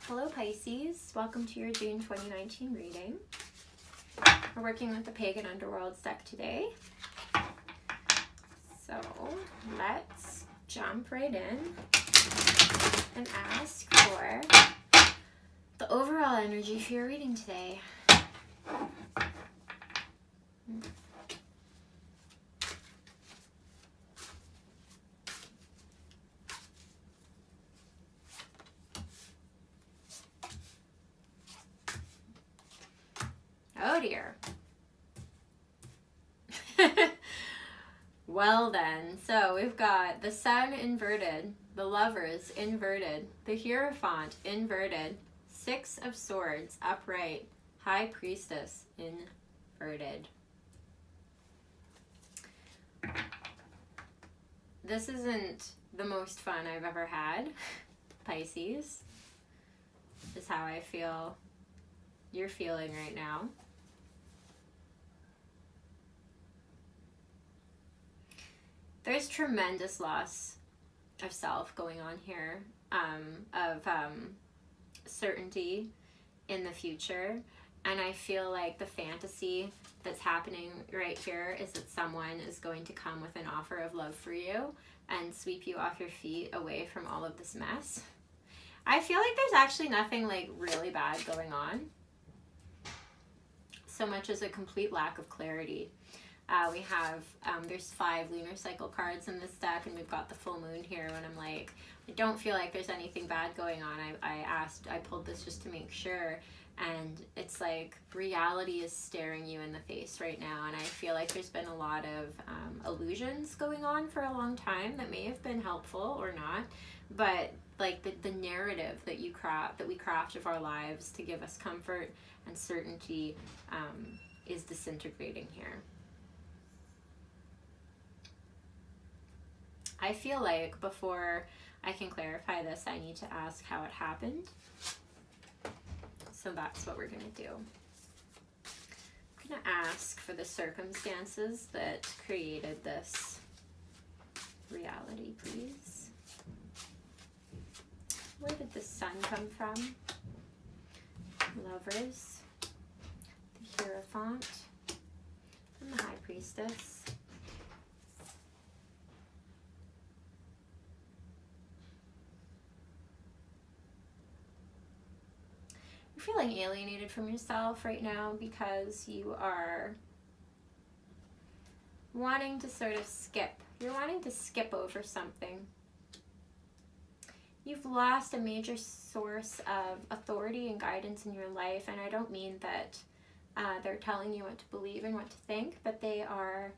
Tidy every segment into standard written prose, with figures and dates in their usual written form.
Hello Pisces, welcome to your June 2019 reading. We're working with the Pagan Underworld deck today. So let's jump right in and ask for the overall energy for your reading today. Oh dear. Well then, so we've got the Sun inverted, the Lovers inverted, the Hierophant inverted, Six of Swords upright, High Priestess inverted. This isn't the most fun I've ever had, Pisces, is how I feel you're feeling right now. There's tremendous loss of self going on here, of certainty in the future. And I feel like the fantasy that's happening right here is that someone is going to come with an offer of love for you and sweep you off your feet away from all of this mess. I feel like there's actually nothing like really bad going on, so much as a complete lack of clarity. We have, there's 5 lunar cycle cards in this deck, and we've got the full moon here, and I'm like, I don't feel like there's anything bad going on. I pulled this just to make sure, and it's like reality is staring you in the face right now, and I feel like there's been a lot of illusions going on for a long time that may have been helpful or not, but like the narrative that we craft of our lives to give us comfort and certainty is disintegrating here. I feel like before I can clarify this, I need to ask how it happened. So that's what we're going to do. I'm going to ask for the circumstances that created this reality, please. Where did the Sun come from? Lovers, the Hierophant, and the High Priestess. Feeling alienated from yourself right now because you are wanting to sort of skip. You're wanting to skip over something. You've lost a major source of authority and guidance in your life, and I don't mean that they're telling you what to believe and what to think, but they are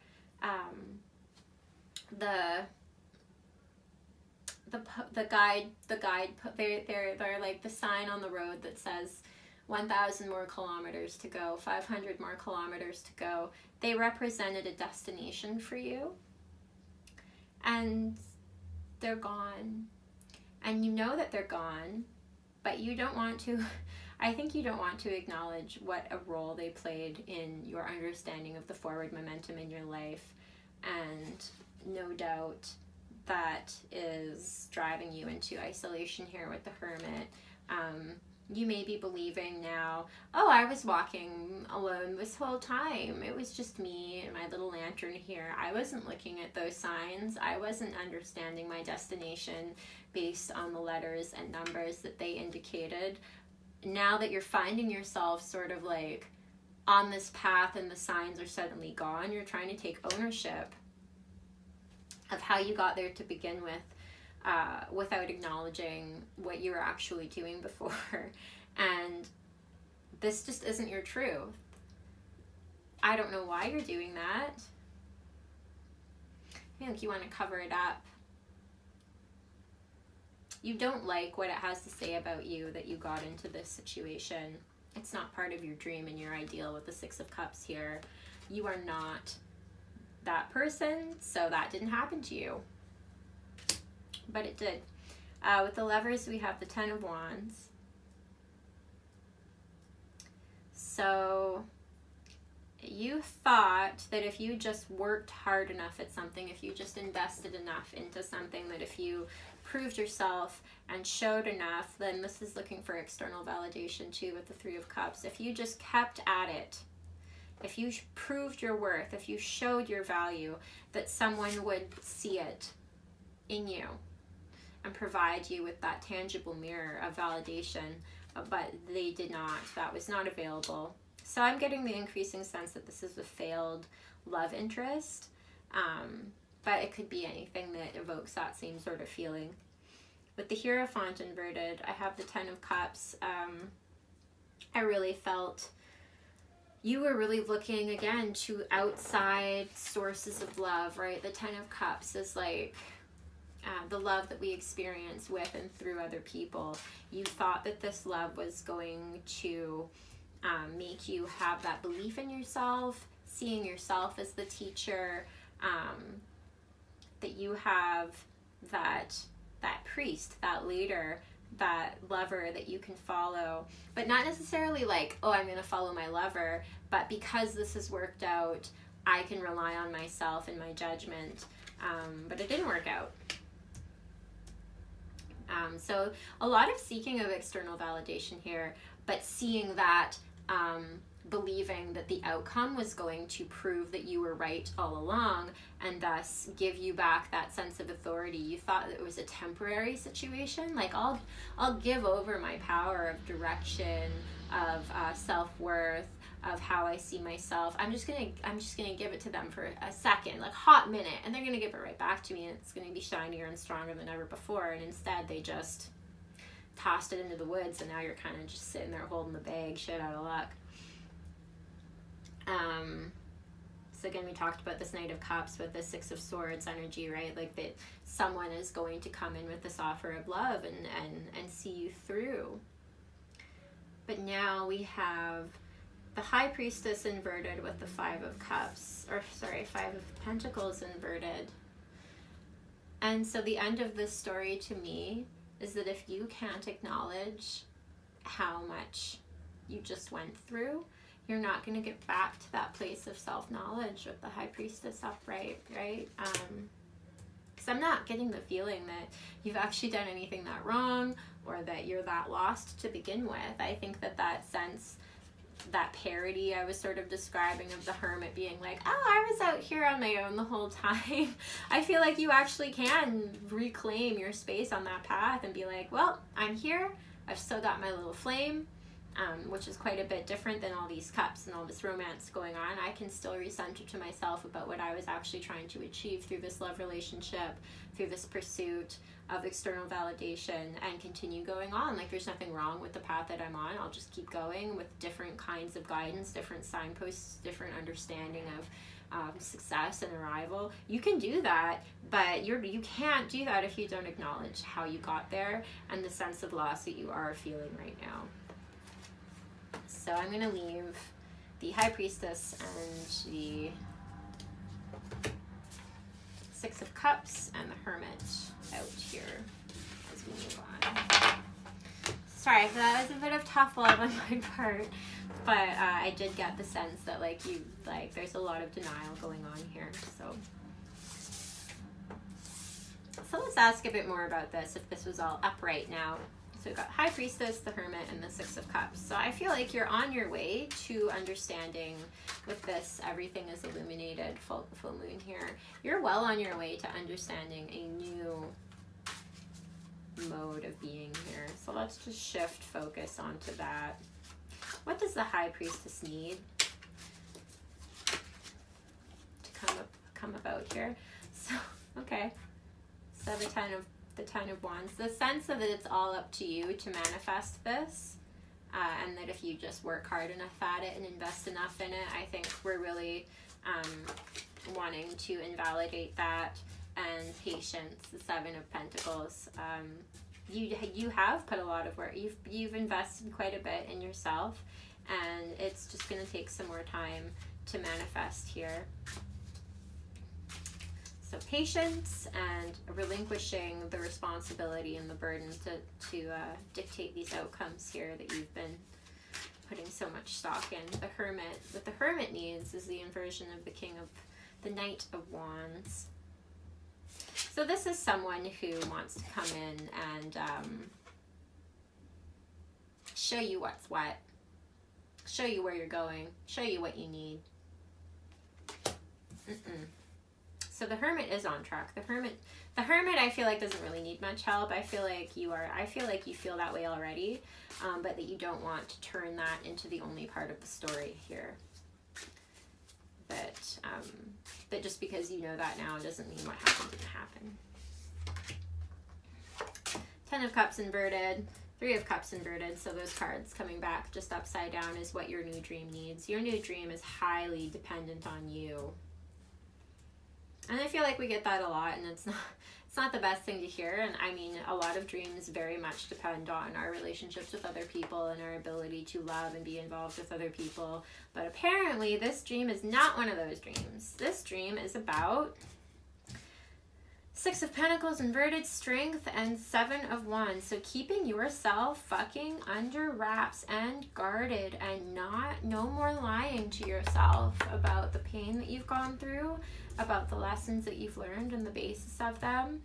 the guide. They're like the sign on the road that says 1,000 more kilometers to go, 500 more kilometers to go. They represented a destination for you, and they're gone. And you know that they're gone, but you don't want to, I think you don't want to acknowledge what a role they played in your understanding of the forward momentum in your life. And no doubt that is driving you into isolation here with the Hermit. You may be believing now, oh, I was walking alone this whole time. It was just me and my little lantern here. I wasn't looking at those signs. I wasn't understanding my destination based on the letters and numbers that they indicated. Now that you're finding yourself sort of like on this path and the signs are suddenly gone, you're trying to take ownership of how you got there to begin with. Without acknowledging what you were actually doing before. And this just isn't your truth. I don't know why you're doing that. I think you want to cover it up. You don't like what it has to say about you that you got into this situation. It's not part of your dream and your ideal with the Six of Cups here. You are not that person, so that didn't happen to you. But it did. With the Lovers, we have the Ten of Wands. So you thought that if you just worked hard enough at something, if you just invested enough into something, that if you proved yourself and showed enough, then this is looking for external validation too with the Three of Cups. If you just kept at it, if you proved your worth, if you showed your value, that someone would see it in you and provide you with that tangible mirror of validation, but they did not. That was not available. So I'm getting the increasing sense that this is a failed love interest, but it could be anything that evokes that same sort of feeling. With the Hierophant inverted, I have the Ten of Cups. I really felt you were really looking again to outside sources of love, right? The Ten of Cups is like the love that we experience with and through other people. You thought that this love was going to make you have that belief in yourself, seeing yourself as the teacher, that you have that priest, that leader, that lover that you can follow, but not necessarily like, oh, I'm going to follow my lover, but because this has worked out, I can rely on myself and my judgment, but it didn't work out. So a lot of seeking of external validation here, but seeing that, believing that the outcome was going to prove that you were right all along and thus give you back that sense of authority. You thought that it was a temporary situation, like I'll give over my power of direction, of self-worth, of how I see myself. I'm just gonna give it to them for a second, like hot minute, and they're gonna give it right back to me, and it's gonna be shinier and stronger than ever before. And instead they just tossed it into the woods, and now you're kind of just sitting there holding the bag, shit out of luck. So again, we talked about this Knight of Cups with the Six of Swords energy, right? Like that someone is going to come in with this offer of love and see you through. But now we have the High Priestess inverted with the Five of Pentacles inverted. And so the end of this story to me is that if you can't acknowledge how much you just went through, you're not going to get back to that place of self-knowledge with the High Priestess upright, right? Because I'm not getting the feeling that you've actually done anything that wrong or that you're that lost to begin with. I think that sense, that parody I was sort of describing of the Hermit being like, oh, I was out here on my own the whole time. I feel like you actually can reclaim your space on that path and be like, well, I'm here. I've still got my little flame. Which is quite a bit different than all these cups and all this romance going on. I can still recenter to myself about what I was actually trying to achieve through this love relationship, through this pursuit of external validation, and continue going on. Like there's nothing wrong with the path that I'm on. I'll just keep going with different kinds of guidance, different signposts, different understanding of success and arrival. You can do that, but you can't do that if you don't acknowledge how you got there and the sense of loss that you are feeling right now. So I'm going to leave the High Priestess and the Six of Cups and the Hermit out here as we move on. Sorry, that was a bit of tough love on my part, but I did get the sense that there's a lot of denial going on here. So let's ask a bit more about this, if this was all upright now. So we've got High Priestess, the Hermit, and the Six of Cups. So I feel like you're on your way to understanding with this, everything is illuminated, full moon here. You're well on your way to understanding a new mode of being here. So let's just shift focus onto that. What does the High Priestess need to come about here? So, okay. So the Ten of Wands, the sense of that it's all up to you to manifest this, and that if you just work hard enough at it and invest enough in it, I think we're really wanting to invalidate that. And patience, the Seven of Pentacles. You have put a lot of work. You've invested quite a bit in yourself, and it's just going to take some more time to manifest here. So patience and relinquishing the responsibility and the burden to dictate these outcomes here that you've been putting so much stock in. The Hermit, what the Hermit needs is the inversion of the Knight of Wands. So this is someone who wants to come in and show you what's what, show you where you're going, show you what you need. So the Hermit is on track. The Hermit I feel like doesn't really need much help. I feel like you feel that way already, but that you don't want to turn that into the only part of the story here. That just because you know that now doesn't mean what happened didn't happen. 10 of Cups inverted, 3 of Cups inverted, so those cards coming back just upside down is what your new dream needs. Your new dream is highly dependent on you. And I feel like we get that a lot, and it's not the best thing to hear. And I mean, a lot of dreams very much depend on our relationships with other people and our ability to love and be involved with other people. But apparently this dream is not one of those dreams. This dream is about 6 of Pentacles inverted, strength, and 7 of Wands. So keeping yourself fucking under wraps and guarded, and no more lying to yourself about the pain that you've gone through, about the lessons that you've learned and the basis of them.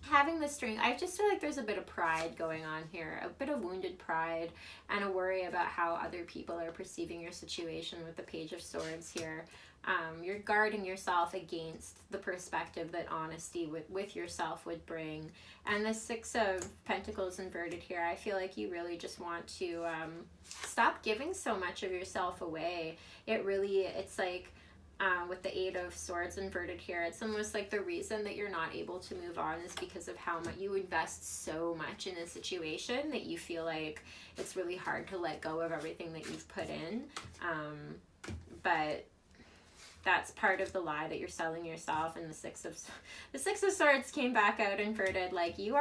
Having the strength, I just feel like there's a bit of pride going on here, a bit of wounded pride, and a worry about how other people are perceiving your situation with the Page of Swords here. You're guarding yourself against the perspective that honesty with yourself would bring. And the 6 of Pentacles inverted here, I feel like you really just want to stop giving so much of yourself away. It's like with the 8 of Swords inverted here, it's almost like the reason that you're not able to move on is because of how much you invest so much in a situation that you feel like it's really hard to let go of everything that you've put in. But that's part of the lie that you're selling yourself. And the 6 of Swords came back out inverted. Like you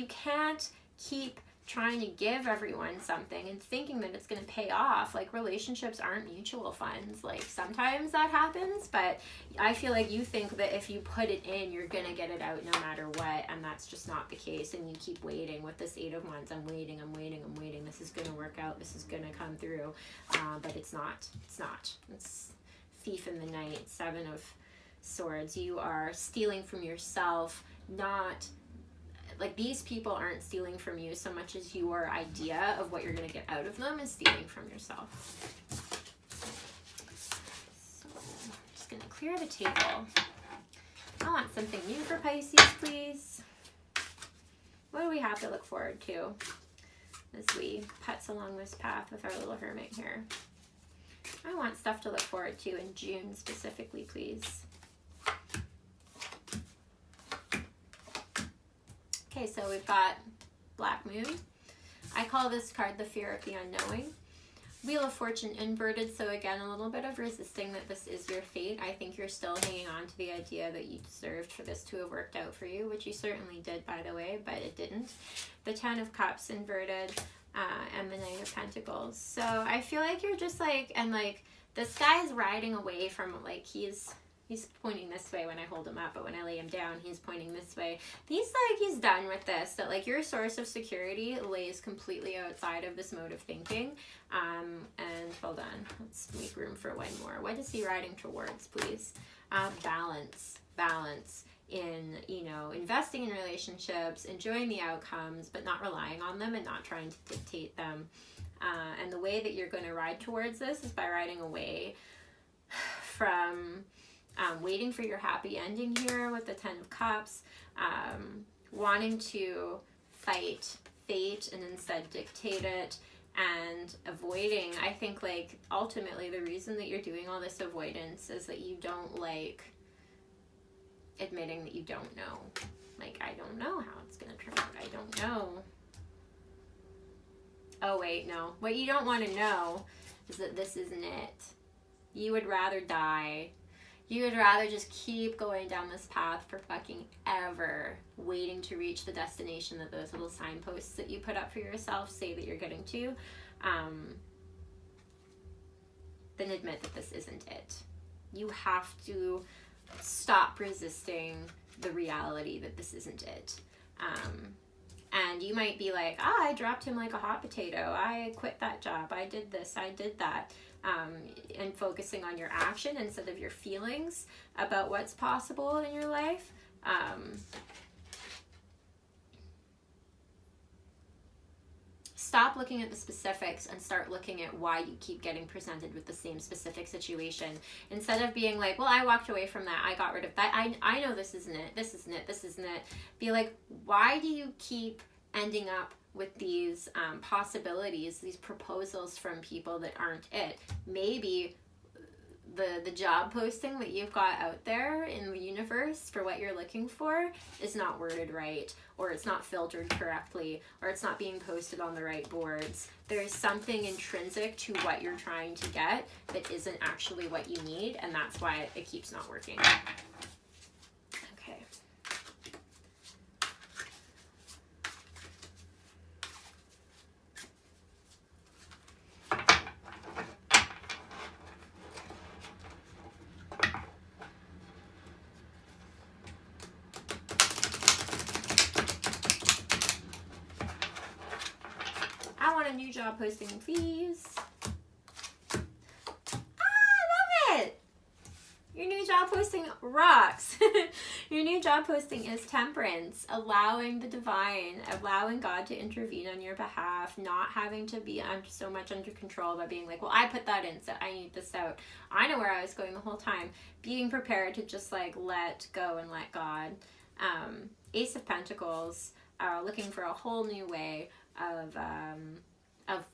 can't keep trying to give everyone something and thinking that it's going to pay off. Like relationships aren't mutual funds. Like sometimes that happens, but I feel like you think that if you put it in, you're going to get it out no matter what. And that's just not the case. And you keep waiting with this 8 of Wands. I'm waiting. This is going to work out. This is going to come through. But it's not. It's Thief in the Night, 7 of Swords. You are stealing from yourself, not like these people aren't stealing from you so much as your idea of what you're going to get out of them is stealing from yourself. So I'm just going to clear the table. I want something new for Pisces, please. What do we have to look forward to as we putz along this path with our little hermit here? I want stuff to look forward to in June specifically, please. Okay, so we've got Black Moon. I call this card the Fear of the Unknowing. Wheel of Fortune inverted, so again, a little bit of resisting that this is your fate. I think you're still hanging on to the idea that you deserved for this to have worked out for you, which you certainly did, by the way, but it didn't. The 10 of Cups inverted, and the Knight of Pentacles. So I feel like you're just like, and like, this guy's riding away from, like, he's pointing this way when I hold him up, but when I lay him down, he's pointing this way. He's done with this, that like your source of security lays completely outside of this mode of thinking. And hold on, let's make room for one more. What is he riding towards, please? Balance in, investing in relationships, enjoying the outcomes, but not relying on them and not trying to dictate them. And the way that you're going to ride towards this is by riding away from waiting for your happy ending here with the 10 of Cups, wanting to fight fate and instead dictate it, and avoiding, I think, like, ultimately the reason that you're doing all this avoidance is that you don't like admitting that you don't know. Like, I don't know how it's going to turn out. I don't know. Oh, wait, no. What you don't want to know is that this isn't it. You would rather die. You would rather just keep going down this path for fucking ever, waiting to reach the destination that those little signposts that you put up for yourself say that you're getting to, than admit that this isn't it. You have to stop resisting the reality that this isn't it. And you might be like, I dropped him like a hot potato. I quit that job. I did this. I did that. and focusing on your action instead of your feelings about what's possible in your life. Stop looking at the specifics and start looking at why you keep getting presented with the same specific situation. Instead of being like, well, I walked away from that, I got rid of that, I know this isn't it, this isn't it, this isn't it. Be like, why do you keep ending up with these possibilities, these proposals from people that aren't it? Maybe the job posting that you've got out there in the universe for what you're looking for is not worded right, or it's not filtered correctly, or it's not being posted on the right boards. There is something intrinsic to what you're trying to get that isn't actually what you need, and that's why it keeps not working. Okay. I want a new job posting, please. I love it. Your new job posting rocks. Your new job posting is temperance, allowing the divine, allowing God to intervene on your behalf, not having to be so much under control by being like, well, I put that in, so I need this out. I know where I was going the whole time. Being prepared to just like let go and let God. Ace of Pentacles, looking for a whole new way of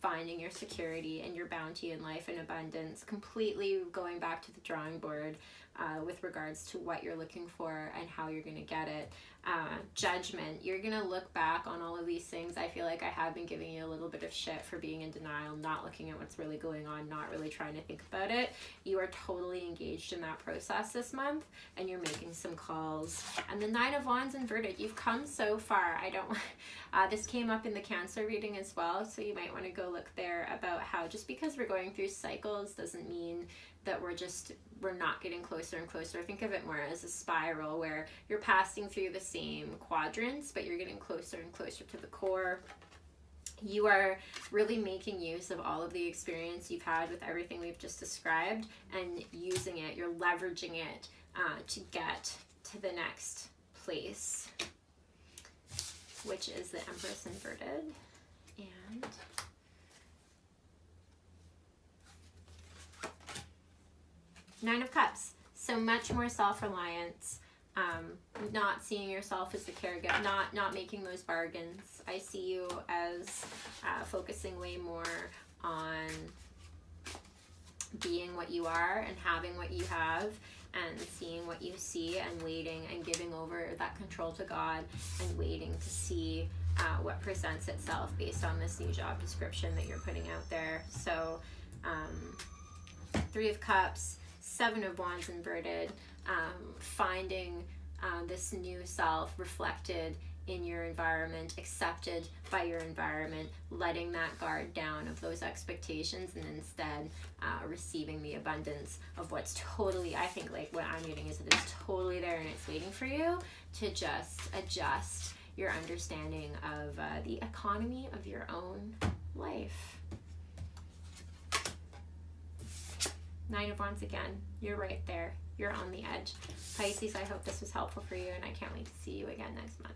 finding your security and your bounty in life and abundance, completely going back to the drawing board with regards to what you're looking for and how you're going to get it. Judgment, you're going to look back on all of these things. I feel like I have been giving you a little bit of shit for being in denial, not looking at what's really going on, not really trying to think about it. You are totally engaged in that process this month, and you're making some calls. And the Nine of Wands inverted, you've come so far. This came up in the Cancer reading as well, so you might want to go look there about how just because we're going through cycles doesn't mean that we're not getting closer and closer. Think of it more as a spiral where you're passing through the same quadrants, but you're getting closer and closer to the core. You are really making use of all of the experience you've had with everything we've just described and using it. You're leveraging it to get to the next place, which is the Empress inverted. And Nine of Cups. So much more self-reliance, not seeing yourself as the caregiver, not making those bargains. I see you as focusing way more on being what you are and having what you have and seeing what you see and waiting and giving over that control to God and waiting to see what presents itself based on this new job description that you're putting out there. So Three of Cups, Seven of Wands inverted, finding this new self reflected in your environment, accepted by your environment, letting that guard down of those expectations, and instead receiving the abundance of what's totally, I think like what I'm getting is that it's totally there and it's waiting for you to just adjust your understanding of the economy of your own life. Nine of Wands again. You're right there. You're on the edge. Pisces, I hope this was helpful for you, and I can't wait to see you again next month.